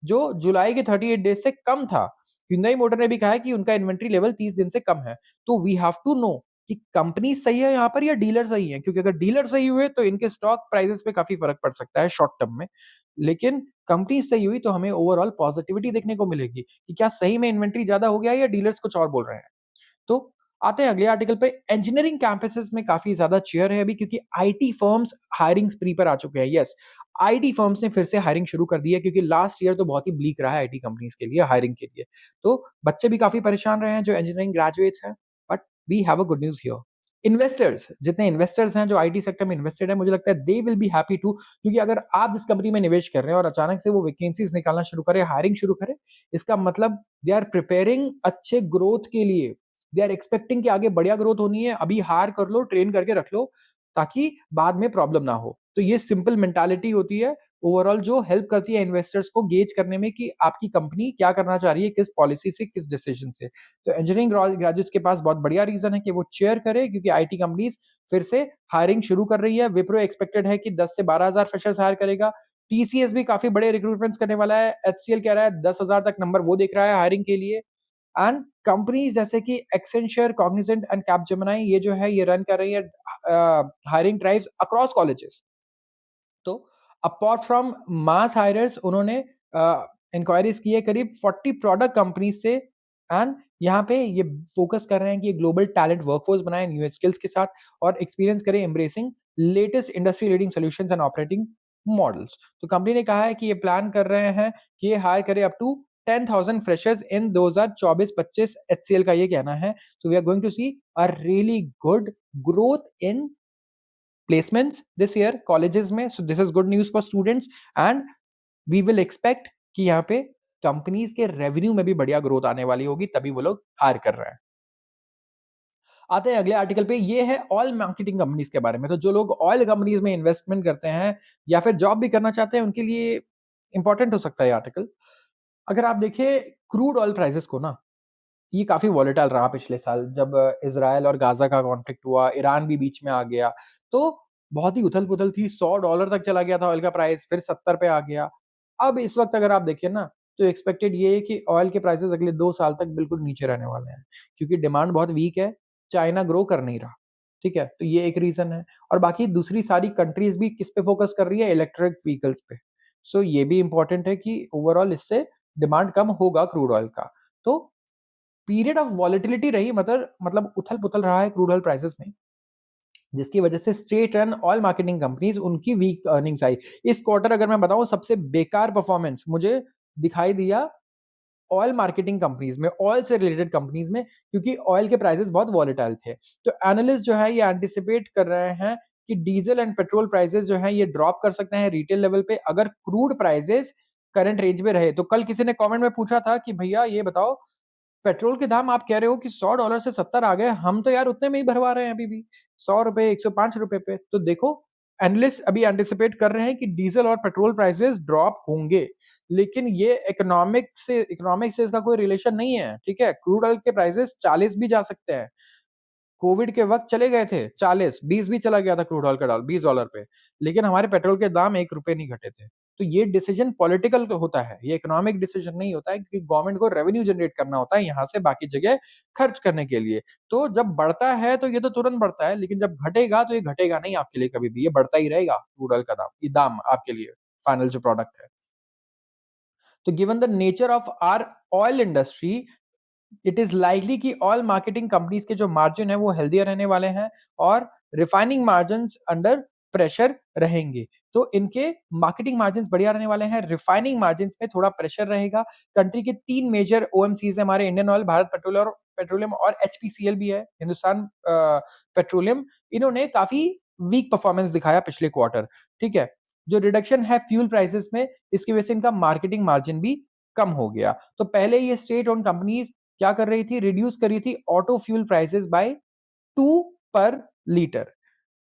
जो जुलाई के 38 डेज़ से कम था। hyundai मोटर ने भी कहा है कि उनका इन्वेंट्री लेवल 30 दिन से कम है। तो वी हैव टू नो कि कंपनी सही है यहाँ पर या डीलर सही है? क्योंकि अगर डीलर सही हुए तो इनके स्टॉक प्राइसेज़ पे काफ़ी फ़र्क पड़ सकता है शॉर्ट टर्म में। लेकिन कंपनी सही हुई तो हमें ओवरऑल पॉज़िटिविटी देखने को मिलेगी कि क्या सही में इन्वेंटरी ज़्यादा हो गया है या डीलर्स कुछ और बोल रहे हैं। तो आते हैं अगले आर्टिकल पे। इंजीनियरिंग कैंपसेस में काफ़ी ज़्यादा चेयर है अभी क्योंकि आईटी फर्म्स हायरिंग स्प्री पर आ चुके हैं। यस, आईटी फर्म्स ने फिर से हायरिंग शुरू कर दी है क्योंकि लास्ट ईयर तो बहुत ही ब्लीक रहा है आईटी कंपनीज़ के लिए हायरिंग के लिए। तो बच्चे भी काफ़ी परेशान रहे हैं जो इंजीनियरिंग ग्रेजुएट्स हैं, but we have a good news here. Investors, जितने इन्वेस्टर्स हैं जो आईटी सेक्टर में इन्वेस्टेड हैं, मुझे लगता है they will be happy to, क्योंकि अगर आप जिस कंपनी में निवेश कर रहे हैं और अचानक से वो वैकेंसीज़ निकालना शुरू करें, हायरिंग शुरू करें, इसका मतलब दे आर प्रिपेयरिंग अच्छे ग्रोथ के लिए। दे आर एक्सपेक्टिंग कि आगे बढ़िया ग्रोथ होनी है, अभी हायर कर लो, ट्रेन करके रख लो, ताकि बाद में प्रॉब्लम ना हो। तो ये सिंपल मेंटालिटी होती है ओवरऑल जो हेल्प करती है इन्वेस्टर्स को गेज करने में कि आपकी कंपनी क्या करना चाह रही है, किस पॉलिसी से, किस डिसीजन से। तो इंजीनियरिंग ग्रेजुएट्स के पास बहुत बढ़िया रीज़न है कि वो चेयर करे क्योंकि आईटी कंपनीज़ फिर से हायरिंग शुरू कर रही है। विप्रो एक्सपेक्टेड है कि 10 से 12,000 फ्रेशर्स हायर करेगा। टीसीएस भी काफ़ी बड़े रिक्रूटमेंट्स करने वाला है। एचसीएल कह रहा है 10,000 तक नंबर वो देख रहा है हायरिंग के लिए। एंड कंपनीज जैसे कि एक्सेंचर, कॉग्निजेंट एंड कैपजेमिनी ये जो है ये रन कर रही है हायरिंग ड्राइव्स अक्रॉस कॉलेजेस। तो अपार्ट फ्रॉम मास हायरर्स उन्होंने इंक्वायरीज की है करीब 40 प्रोडक्ट कंपनीज से। एंड यहाँ पे ये फोकस कर रहे हैं कि ये ग्लोबल टैलेंट वर्कफोर्स बनाए न्यू स्किल्स के साथ और एक्सपीरियंस करें embracing latest industry leading solutions and operating models. तो कंपनी ने कहा है कि ये प्लान कर रहे हैं कि ये हायर करे up to 10,000 freshers in 2024-25। HCL का ये कहना है। So we are going to see a really good growth in placements this year colleges में। so this is good news for students and we will expect कि यहाँ पे companies के revenue में भी बढ़िया ग्रोथ आने वाली होगी तभी वो लोग हायर कर रहे हैं। आते हैं अगले आर्टिकल पे। ये है ऑयल मार्केटिंग कंपनीज के बारे में। तो जो लोग ऑयल कंपनीज में इन्वेस्टमेंट करते हैं या फिर जॉब भी करना चाहते हैं उनके लिए इंपॉर्टेंट हो सकता है ये आर्टिकल। अगर आप देखिए क्रूड ऑयल प्राइसेस को ना, ये काफ़ी वॉलेटाइल रहा पिछले साल जब इज़राइल और गाज़ा का कॉन्फ्लिक्ट हुआ, ईरान भी बीच में आ गया, तो बहुत ही उथल-पुथल थी, $100 तक चला गया था ऑयल का प्राइस, फिर 70 पे आ गया। अब इस वक़्त अगर आप देखिए ना, तो एक्सपेक्टेड ये है कि ऑयल के प्राइसेज़ अगले 2 साल तक बिल्कुल नीचे रहने वाले हैं, क्योंकि डिमांड बहुत वीक है, चाइना ग्रो कर नहीं रहा, ठीक है? तो ये एक रीज़न है और बाकी दूसरी सारी कंट्रीज़ भी किस पे फ़ोकस कर रही है? इलेक्ट्रिक व्हीकल्स पे। सो ये भी इम्पोर्टेंट है कि ओवरऑल इससे डिमांड कम होगा क्रूड ऑयल का। तो पीरियड ऑफ वॉलेटिलिटी रही मतलब उथल-पुथल रहा है क्रूड ऑयल प्राइसेस में, जिसकी वजह से straight run oil marketing companies उनकी वीक अर्निंग्स आई। इस क्वार्टर अगर मैं बताऊँ सबसे बेकार परफॉर्मेंस मुझे दिखाई दिया ऑयल मार्केटिंग कंपनीज़ में, ऑयल से रिलेटेड कंपनीज़ में क्योंकि ऑयल के प्राइसेस बहुत वॉलेटाइल थे। तो एनालिस्ट जो है ये एंटिसिपेट कर रहे हैं कि डीज़ल एंड पेट्रोल प्राइसेस जो हैं ये ड्रॉप कर सकते हैं रिटेल लेवल पे अगर क्रूड प्राइसेस करंट रेंज में रहे। तो कल किसी ने कमेंट में पूछा था कि भैया ये बताओ पेट्रोल के दाम आप कह रहे हो कि $100 से 70 आ गए, हम तो यार उतने में ही भरवा रहे हैं अभी भी, ₹100 ₹105 पे। तो देखो एनालिस्ट अभी एंटिसिपेट कर रहे हैं कि डीज़ल और पेट्रोल प्राइसेस ड्रॉप होंगे, लेकिन ये इकोनॉमिक्स से इसका कोई रिलेशन नहीं है, ठीक है? क्रूड ऑयल के प्राइसेस 40 भी जा सकते हैं। कोविड के वक़्त चले गए थे 40, 20 भी चला गया था क्रूड ऑयल का $20 पे, लेकिन हमारे पेट्रोल के दाम ₹1 नहीं घटे थे। तो ये डिसीज़न पॉलिटिकल होता है, ये इकोनॉमिक डिसीज़न नहीं होता है क्योंकि गवर्नमेंट को रेवेन्यू जनरेट करना होता है यहाँ से बाकी जगह खर्च करने के लिए। तो जब बढ़ता है तो ये तो तुरंत बढ़ता है, लेकिन जब घटेगा तो ये घटेगा नहीं आपके लिए कभी भी, ये बढ़ता ही रहेगा क्रूड ऑयल का दाम, ये दाम आपके लिए, फाइनल जो प्रोडक्ट है। तो given the nature of our oil industry it is likely कि ऑयल मार्केटिंग कंपनीज के जो मार्जिन है वो हेल्दियर रहने वाले हैं और रिफाइनिंग मार्जिन अंडर प्रेशर रहेंगे। तो इनके मार्केटिंग मार्जिन बढ़िया रहने वाले हैं, रिफाइनिंग मार्जिन में थोड़ा प्रेशर रहेगा। कंट्री के 3 मेजर ओएमसीज है हमारे, इंडियन ऑयल, भारत पेट्रोलियम और एचपीसीएल भी है, हिंदुस्तान पेट्रोलियम। इन्होंने काफी वीक परफॉर्मेंस दिखाया पिछले क्वार्टर, ठीक है? जो रिडक्शन है फ्यूल प्राइसेस में, इसकी वजह से इनका मार्केटिंग मार्जिन भी कम हो गया। तो पहले ये स्टेट ओन कंपनीज क्या कर रही थी? रिड्यूस कर रही थी ऑटो फ्यूल प्राइसेस बाय 2 पर लीटर।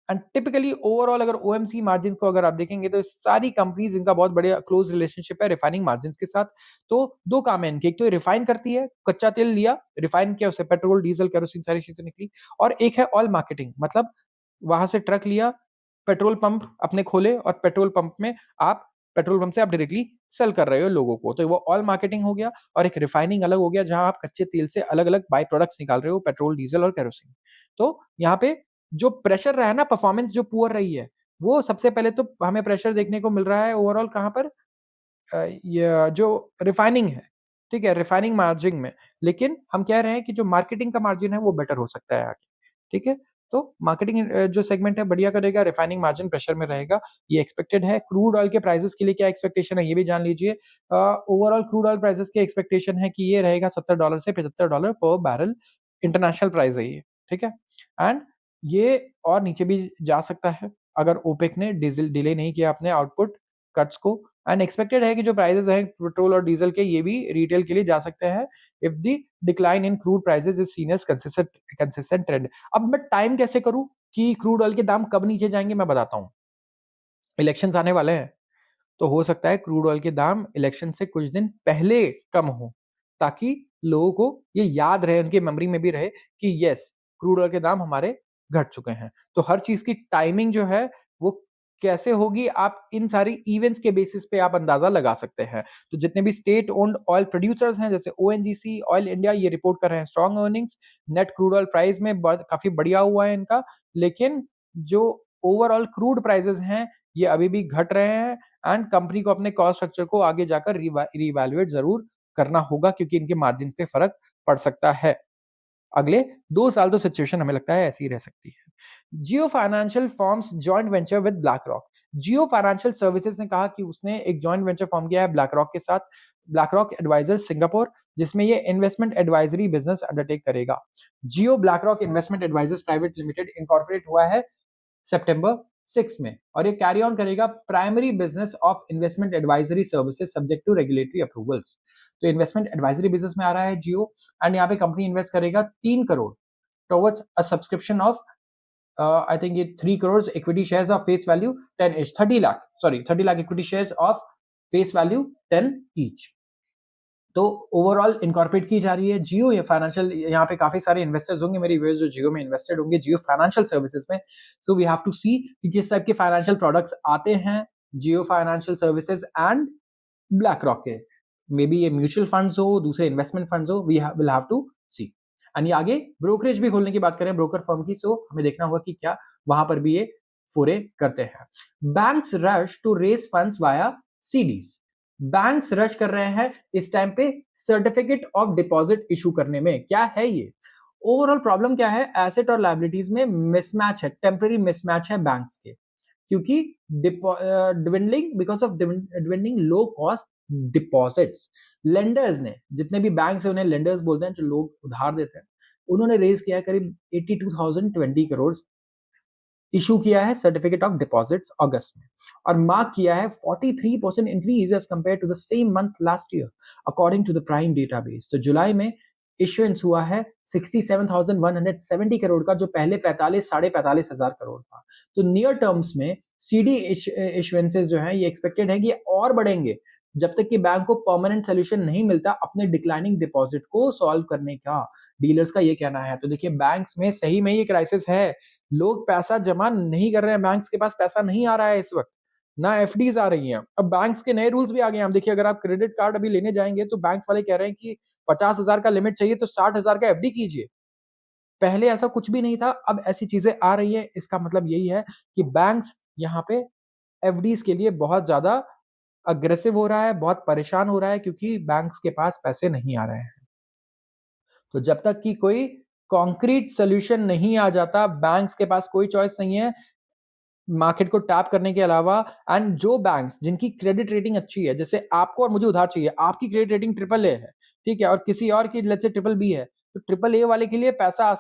एंड टिपिकली ओवरऑल अगर ओएमसी मार्जिन्स को अगर आप देखेंगे तो सारी कंपनीज इनका बहुत बढ़िया क्लोज रिलेशनशिप है रिफाइनिंग मार्जिन्स के साथ। तो 2 काम है इनके, एक तो ये रिफाइन करती है, कच्चा तेल लिया, रिफाइन किया, उससे पेट्रोल, डीजल, केरोसिन सारी चीज़ें निकली। और एक है ऑयल मार्केटिंग, मतलब वहाँ से ट्रक लिया, पेट्रोल पंप अपने खोले और पेट्रोल पंप में आप पेट्रोल पंप से आप डायरेक्टली सेल कर रहे हो लोगों को। तो वो ऑयल मार्केटिंग हो गया और एक रिफाइनिंग अलग हो गया, जहाँ आप कच्चे तेल से अलग-अलग बाय प्रोडक्ट्स निकाल रहे हो, पेट्रोल, डीज़ल और केरोसिन। तो यहाँ पे जो प्रेशर रहा है ना, परफॉर्मेंस जो पुअर रही है, वो सबसे पहले तो हमें प्रेशर देखने को मिल रहा है ओवरऑल कहाँ पर, ये जो रिफाइनिंग है, ठीक है? रिफाइनिंग मार्जिन में। लेकिन हम कह रहे हैं कि जो मार्केटिंग का मार्जिन है वो बेटर हो सकता है आगे, ठीक है? तो मार्केटिंग जो सेगमेंट है बढ़िया करेगा, रिफाइनिंग मार्जिन प्रेशर में रहेगा, ये एक्सपेक्टेड है। क्रूड ऑयल के प्राइसेज़ के लिए क्या एक्सपेक्टेशन है ये भी जान लीजिए। ओवरऑल क्रूड ऑयल प्राइसेज़ की एक्सपेक्टेशन है कि ये रहेगा $70 से $75 पर बैरल, इंटरनेशनल प्राइस है ये, ठीक है? एंड ये और नीचे भी जा सकता है अगर ओपेक ने डीज़ल डिले नहीं किया अपने आउटपुट कट्स को। एंड एक्सपेक्टेड है कि जो प्राइसेस हैं पेट्रोल और डीजल के, ये भी रिटेल के लिए जा सकते हैं if the decline in crude prices is seen as consistent trend. अब मैं टाइम कैसे करूं कि क्रूड ऑयल के दाम कब नीचे जाएंगे, मैं बताता हूं। इलेक्शंस आने वाले हैं, तो हो सकता है क्रूड ऑयल के दाम इलेक्शन से कुछ दिन पहले कम हो, ताकि लोगों को ये याद रहे, उनकी मेमोरी में भी रहे कि यस, क्रूड ऑयल के दाम हमारे घट चुके हैं। तो हर चीज की टाइमिंग जो है वो कैसे होगी, आप इन सारी इवेंट्स के बेसिस पे आप अंदाजा लगा सकते हैं। तो जितने भी स्टेट ओन्ड ऑयल प्रोड्यूसर्स हैं जैसे ओएनजीसी, ऑयल इंडिया, ये रिपोर्ट कर रहे हैं strong earnings, net crude oil price में काफी बढ़िया हुआ है इनका। लेकिन जो ओवरऑल क्रूड प्राइसेस हैं ये अभी भी घट रहे हैं, एंड कंपनी को अपने कॉस्ट स्ट्रक्चर को आगे जाकर रिवैल्यूएट जरूर करना होगा, क्योंकि इनके मार्जिन पे फर्क पड़ सकता है। अगले 2 साल तो सिचुएशन हमें लगता है ऐसी ही रह सकती है। Jio financial forms joint venture with BlackRock. Jio financial services ने कहा कि उसने एक जॉइंट वेंचर फॉर्म किया है ब्लैक रॉक के साथ, ब्लैक रॉक एडवाइजर्स सिंगापुर, जिसमें ये इन्वेस्टमेंट एडवाइजरी बिजनेस अंडरटेक करेगा। Jio BlackRock investment advisers private limited incorporate हुआ है सितंबर 6 में, और ये कैरी ऑन करेगा primary business of investment advisory services subject to regulatory approvals. तो इन्वेस्टमेंट एडवाइजरी बिजनेस में आ रहा है जियो, एंड यहाँ पे कंपनी इन्वेस्ट करेगा 3 crore towards a subscription of I think ये 3 crore equity shares of face value 10 each, 30 lakh equity shares of face value 10 each. तो ओवरऑल इनकॉर्पोरेट की जा रही है जियो। ये फाइनेंशियल, यहाँ पे काफी सारे इन्वेस्टर्स होंगे मेरे व्यूअर्स जो जियो में इन्वेस्टेड होंगे, जियो फाइनेंशियल सर्विसेज में। So we have to see कि किस टाइप के फाइनेंशियल प्रोडक्ट्स आते हैं Jio financial services and BlackRock के। मे बी ये म्यूचुअल फंड्स हो, दूसरे इन्वेस्टमेंट फंड्स हो, we will have to see. And ये आगे ब्रोकरेज भी खोलने की बात करें ब्रोकर फर्म की, सो हमें देखना होगा कि क्या वहां पर भी ये फोरे करते हैं। Banks rush to raise funds via CDs. Banks rush कर रहे हैं इस टाइम पे सर्टिफिकेट ऑफ डिपॉजिट इशू करने में। क्या है ये ओवरऑल प्रॉब्लम, क्या है, एसेट और लायबिलिटीज में मिसमैच है, टेम्पररी मिसमैच है बैंक्स के, क्योंकि dwindling, because of dwindling low cost deposits. Lenders ने, जितने भी बैंक है उन्हें लेंडर्स बोलते हैं, जो लोग उधार देते हैं, उन्होंने रेज किया है करीब 82,020 करोड़, इशू किया है सर्टिफिकेट ऑफ डिपॉजिट्स अगस्त में, और मार्क किया है 43% increase as compare to the same month last year according to the Prime database. तो जुलाई में इश्यूएंस हुआ है 67,170 करोड़ का, जो पहले 45,000 करोड़ था। तो नियर टर्म्स में सीडी इश्यूएंसेस जो है ये एक्सपेक्टेड है कि और बढ़ेंगे, जब तक कि बैंक को परमानेंट सोल्यूशन नहीं मिलता अपने डिक्लाइनिंग डिपॉजिट को सॉल्व करने का। डीलर्स का ये कहना है। तो देखिए बैंक्स में सही में ये क्राइसिस है, लोग पैसा जमा नहीं कर रहे हैं, बैंक्स के पास पैसा नहीं आ रहा है इस वक्त, ना एफडीज आ रही हैं। अब बैंक्स के नए रूल्स भी आ गए हैं। हम देखिए, अगर आप क्रेडिट कार्ड अभी लेने जाएंगे तो बैंक्स वाले कह रहे हैं कि 50,000 का लिमिट चाहिए तो 60,000 का एफडी कीजिए। पहले ऐसा कुछ भी नहीं था, अब ऐसी चीजें आ रही है। इसका मतलब यही है कि बैंक्स यहाँ पे एफडीज के लिए बहुत ज्यादा अग्रेसिव हो रहा है, बहुत परेशान हो रहा है, क्योंकि बैंक्स के पास पैसे नहीं आ रहे हैं। तो जब तक कि कोई कॉन्क्रीट सोल्यूशन नहीं आ जाता, बैंक्स के पास कोई चॉइस नहीं है मार्केट को टैप करने के अलावा। एंड जो बैंक्स जिनकी क्रेडिट रेटिंग अच्छी है, जैसे आपको और मुझे उधार चाहिए, आपकी क्रेडिट रेटिंग ट्रिपल ए है, ठीक है, और किसी और की लेट्स से ट्रिपल बी है, तो ट्रिपल ए वाले के लिए पैसा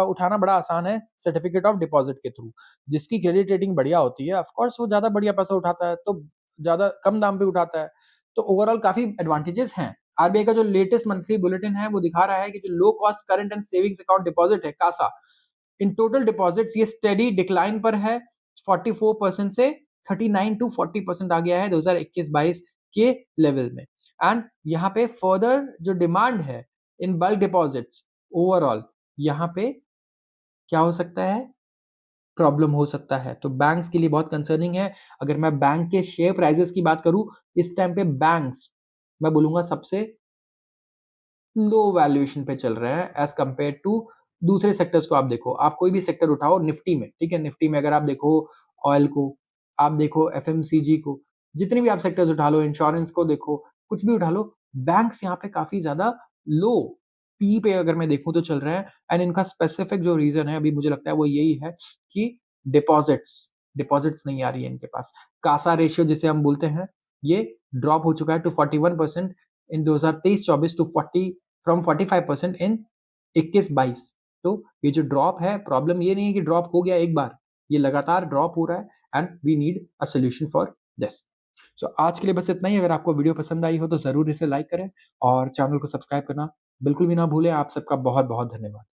उठाना बड़ा आसान है सर्टिफिकेट ऑफ डिपॉजिट के थ्रू। जिसकी क्रेडिट रेटिंग बढ़िया होती है, ऑफकोर्स वो ज्यादा बढ़िया पैसा उठाता है, तो ज्यादा कम दाम पे उठाता है। तो ओवरऑल काफी एडवांटेजेस हैं। आरबीआई का जो लेटेस्ट मंथली बुलेटिन है वो दिखा रहा है कि जो low cost current and savings account deposit है कासा, इन टोटल डिपॉजिट्स ये स्टेडी डिक्लाइन पर है, 44% से 39 टू 40% आ गया है 2021-22 के लेवल में। एंड यहाँ पे फर्दर जो डिमांड है इन बल्क डिपॉजिट्स ओवरऑल, यहाँ पे क्या हो सकता है, प्रॉब्लम हो सकता है। तो बैंक्स के लिए बहुत कंसर्निंग है। अगर मैं बैंक के शेयर प्राइसेज़ की बात करूँ, इस टाइम पे बैंक्स मैं बोलूँगा सबसे लो वैल्यूएशन पे चल रहे हैं एज़ कंपेयर्ड टू दूसरे सेक्टर्स को आप देखो। आप कोई भी सेक्टर उठाओ निफ्टी में, ठीक है? निफ्टी में अगर आप देखो ऑयल को, आप देखो एफएमसीजी को, जितने भी आप सेक्टर्स उठा लो, इंश्योरेंस को देखो, कुछ भी उठा लो, बैंक्स यहाँ पे काफ़ी ज़्यादा लो पी पे अगर मैं देखूँ तो चल रहे हैं एंड इनका स्पेसिफिक जो रीज़न है अभी मुझे लगता है वो यही है कि डिपॉज़िट्स डिपॉज़िट्स नहीं आ रही है इनके पास। कासा रेशियो जिसे हम बोलते हैं, ये ड्रॉप हो चुका है टू 41% इन 2023-24 टू 40 फ्रॉम 45% इन 21-22। तो ये जो ड्रॉप है, प्रॉब्लम ये नहीं है कि ड्रॉप हो गया एक बार, ये लगातार ड्रॉप हो रहा है and we need a solution for this. So आज के लिए बस इतना ही। अगर आपको वीडियो पसंद आई हो तो ज़रूर इसे लाइक करें और चैनल को सब्सक्राइब करना बिल्कुल भी ना भूलें। आप सबका बहुत-बहुत धन्यवाद।